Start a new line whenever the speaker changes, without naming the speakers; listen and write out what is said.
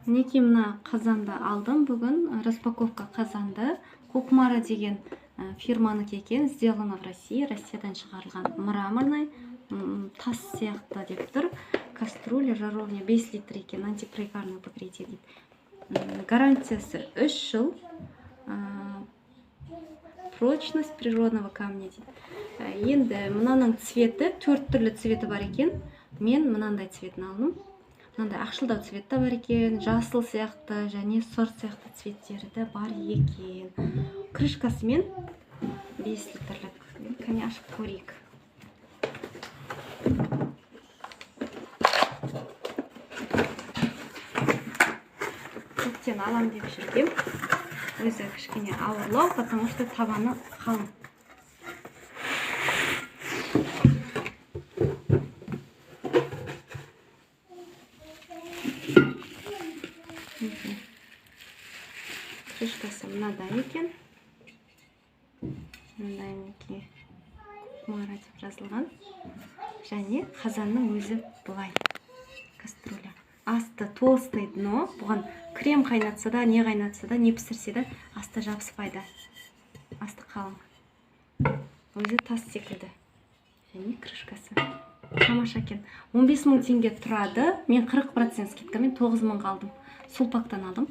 Мінекей мына қазанды алдым бүгін. Распаковка қазанды. Кукмара деген фирманыкі екен. Сделано в России. Россиядан шығарылған мраморный. Тас сияқты деп тұр. Кастрюля, жаровня 5 литр екен. Антипригарное покрытие дейді. Гарантиясы 3 жыл. Прочность природного камня дейді. Енді мынаның цветі 4 түрлі цветі бар екен. Мен мынандай цветін алдым. Мынандай ақшылдау цветті бар екен, жасыл сияқты және сұр сияқты цветтері де бар екен. Крышкасымен 5 литрлік. Кәне ашып көрейік. Көптен алам деп жүргем. Өзі кішкене ауырлау, потому что табаны қалың. Крышкасы мынада екен. Мындай мінекей кукмара деп жазылған. Және қазанның өзі бұлай. Кастрюля. Асты толстый дно. Бұған крем қайнатса да, не қайнатса да, не пісірсе де, асты жабыспайды. Асты қалың. Өзі тас секілді. Және крышкасы. Тамаша екен. 15 000 теңге тұрады. Мен 40% скидкамен 9 000 алдым. Сулпактан алдым.